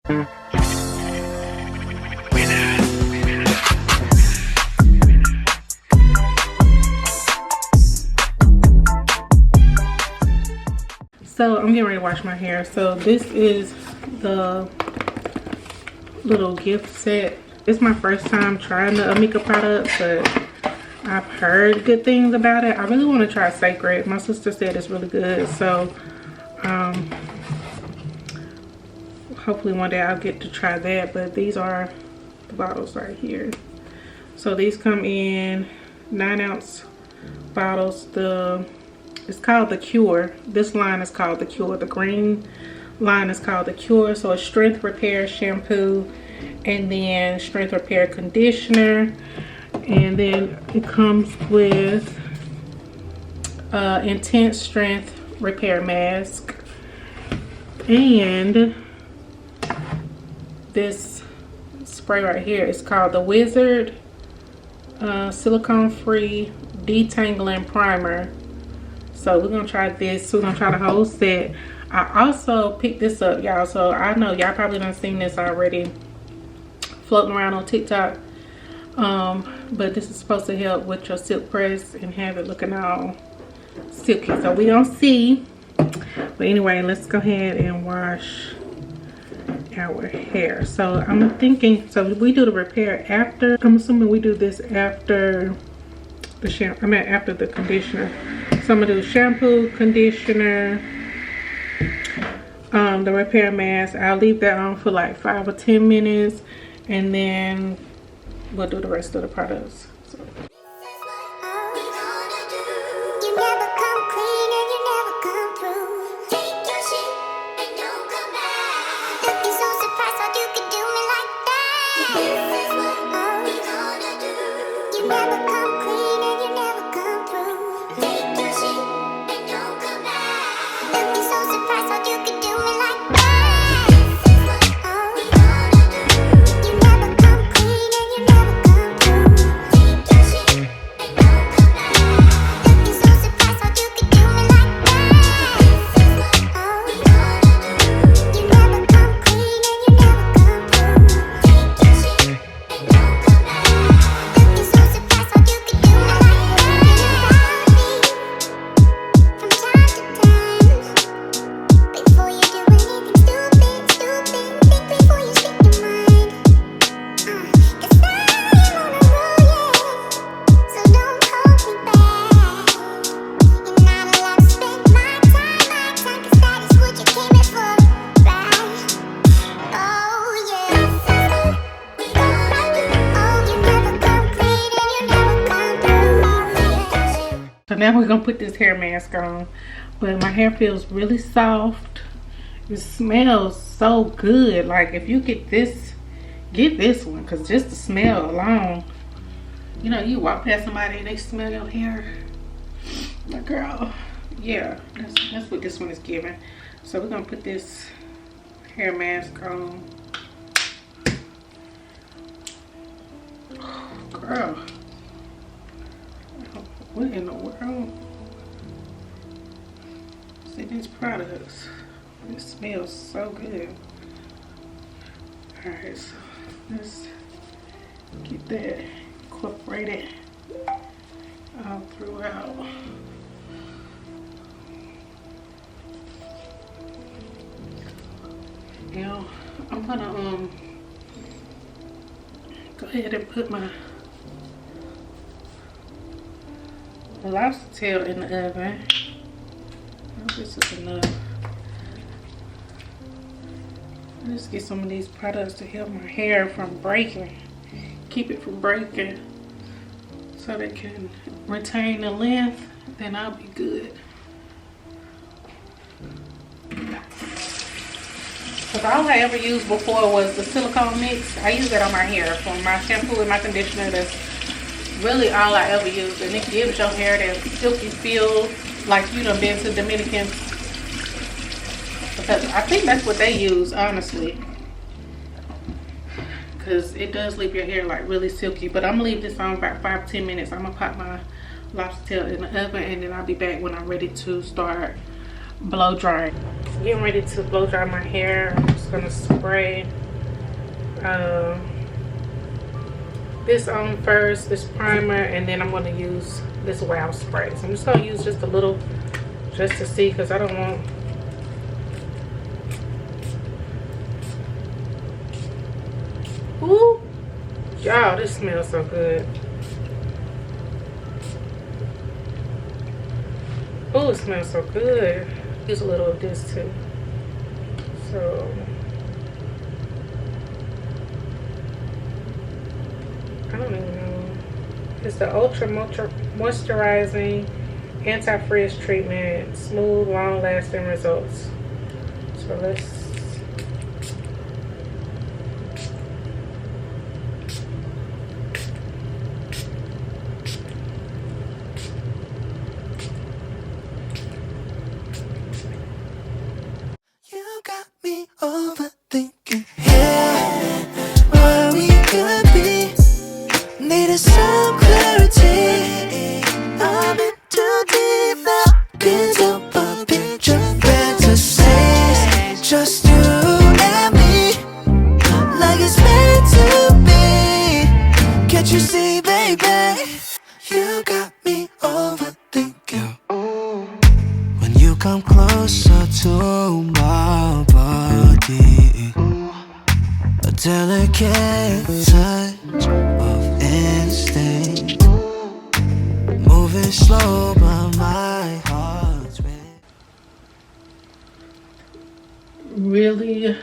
So I'm getting ready to wash my hair. So this is the little gift set. It's my first time trying the Amika product, but I've heard good things about it. I really want to try Sacred. My sister said it's really good. So hopefully one day I'll get to try that. But these are the bottles right here. So these come in 9-ounce bottles. It's called the Cure. This line is called the Cure. The green line is called the Cure. So it's strength repair shampoo, and then strength repair conditioner, and then it comes with intense strength repair mask, and this spray right here is called the Wizard silicone free detangling primer. So we're gonna try this. We're gonna try the whole set. I also picked this up, y'all. So I know y'all probably done seen this already floating around on TikTok. But this is supposed to help with your Silkpress and have it looking all silky. So we don't see. But anyway, let's go ahead and wash our hair. So I'm thinking, so we do the repair after. I'm assuming we do this after the shampoo. After the conditioner. So I'm gonna do shampoo, conditioner, the repair mask. I'll leave that on for like 5 or 10 minutes, and then we'll do the rest of the products. So. So now we're gonna put this hair mask on, but my hair feels really soft. It smells so good. Like if you get this one, because just the smell alone, you know, you walk past somebody and they smell your hair, like, girl, yeah, that's what this one is giving. So we're gonna put this hair mask on. Oh, girl, what in the world? See these products. It smells so good. Alright, so let's get that incorporated all throughout. Now I'm gonna go ahead and put my lobster tail in the oven. I hope this is enough. Let's get some of these products to help my hair from breaking. Keep it from breaking so they can retain the length. Then I'll be good. Because all I ever used before was the silicone mix. I use that on my hair for my shampoo and my conditioner. That's really all I ever use, and it gives your hair that silky feel, like you done been to Dominican, because I think that's what they use, honestly, because it does leave your hair like really silky. But I'm gonna leave this on about 5-10 minutes. I'm gonna pop my lobster tail in the oven, and then I'll be back when I'm ready to start blow drying. Getting ready to blow dry my hair. I'm just gonna spray this on first, this primer, and then I'm gonna use this wow spray. So I'm just gonna use just a little, just to see, because I don't want. Ooh, y'all, this smells so good. Oh, it smells so good. Use a little of this too. So I don't even know. It's the Ultra Moisturizing Anti-Frizz Treatment. Smooth, long-lasting results. So let's. You got me overthinking. Yeah, where we could be. Needed some clarity. I'm in too deep now. Can't help but picture fantasies. Just you and me, like it's meant to be. Can't you see, baby? You got me overthinking. When you come closer to my body, a delicate touch of instinct, moving slow but my heart's racing. Really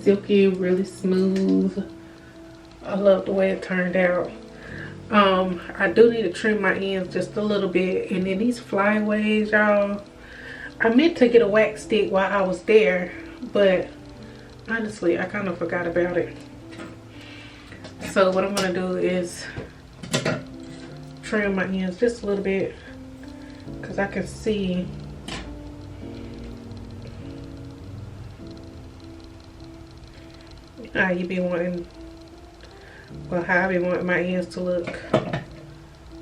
silky, really smooth. I love the way it turned out. I do need to trim my ends just a little bit, and then these flyaways, y'all, I meant to get a wax stick while I was there, but honestly I kind of forgot about it. So what I'm gonna do is trim my ends just a little bit, because I can see how you be wanting, well, how I be wanting my ends to look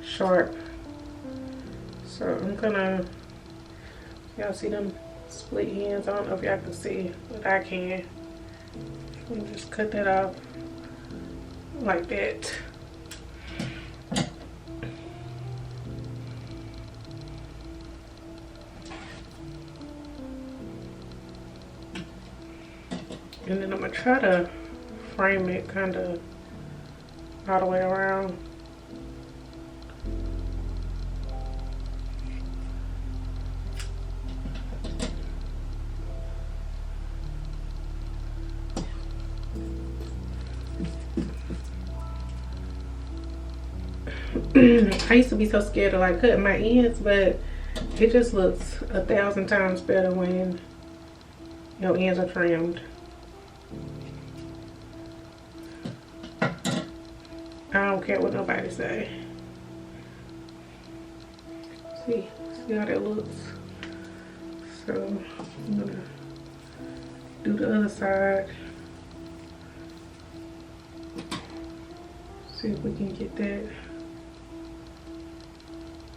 sharp. So I'm gonna, y'all see them split ends? I don't know if y'all can see, but I can. I'm just cut that off like that. And then I'm gonna try to frame it kind of all the way around. I used to be so scared of like cutting my ends, but it just looks 1,000 times better when your ends are trimmed. I don't care what nobody say. See how that looks. So I'm gonna do the other side. See if we can get that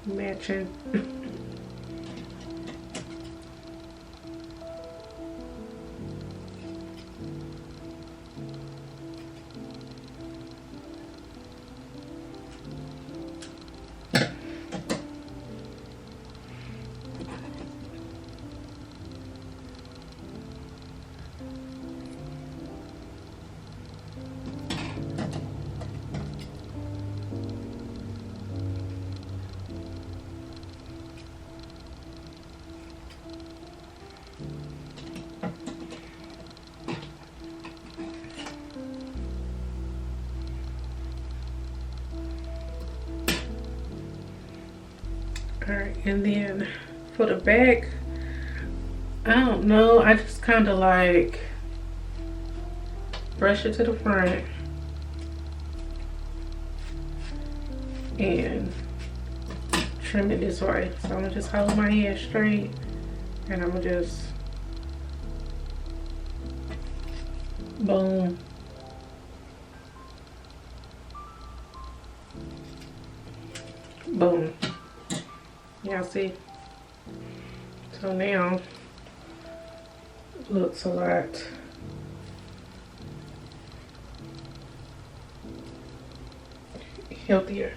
matching. Alright, and then for the back, I don't know, I just kind of like brush it to the front and trim it this way. So I'm gonna just hold my head straight and I'm gonna just boom. Boom. Y'all see? So now it looks a lot healthier.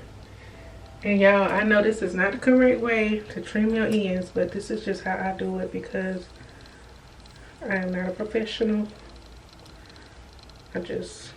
And y'all, I know this is not the correct way to trim your ends, but this is just how I do it because I am not a professional. I just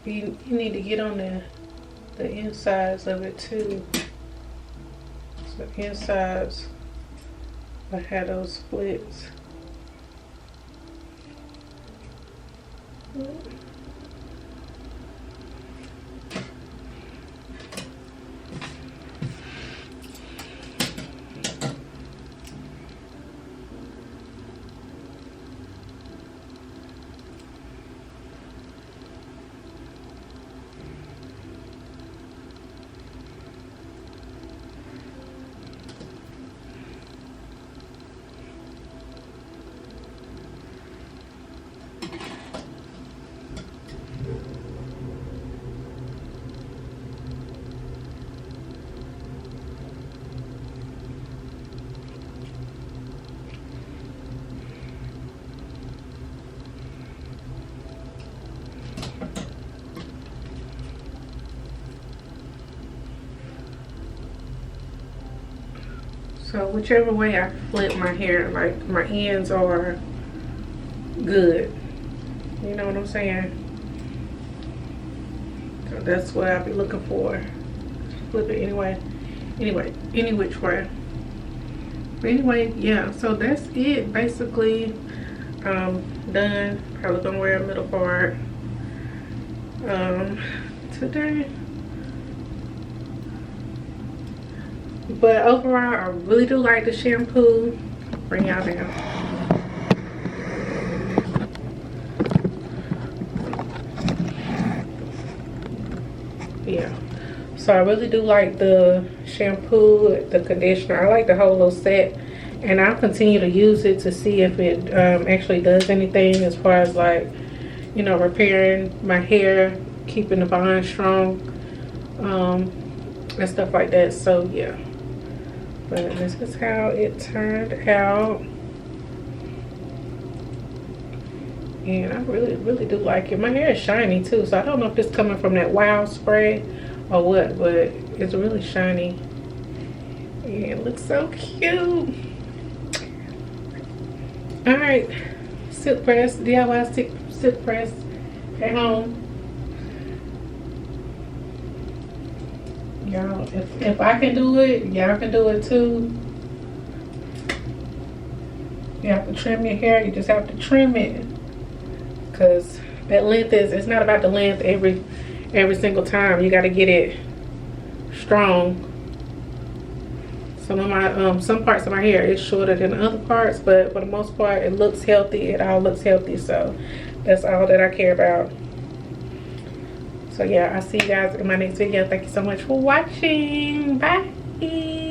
you need to get on the insides of it too. So the insides will have those splits. So whichever way I flip my hair, like my ends are good. You know what I'm saying? So that's what I'll be looking for. Flip it anyway, any which way. But anyway, yeah, so that's it basically. Done. Probably gonna wear a middle part today. But overall, I really do like the shampoo. Bring y'all down. Yeah. So I really do like the shampoo, the conditioner. I like the whole little set. And I'll continue to use it to see if it actually does anything as far as like, you know, repairing my hair, keeping the bond strong, and stuff like that. So yeah. But this is how it turned out. And I really do like it. My hair is shiny too, so I don't know if it's coming from that Wow spray or what, but it's really shiny. And it looks so cute. Alright, Silkpress, DIY Silkpress at home. Y'all, if I can do it, y'all can do it too. You have to trim your hair, you just have to trim it. Because that length it's not about the length every single time. You got to get it strong. Some of my some parts of my hair is shorter than other parts, but for the most part it looks healthy. It all looks healthy, so that's all that I care about. So yeah, I'll see you guys in my next video. Thank you so much for watching. Bye.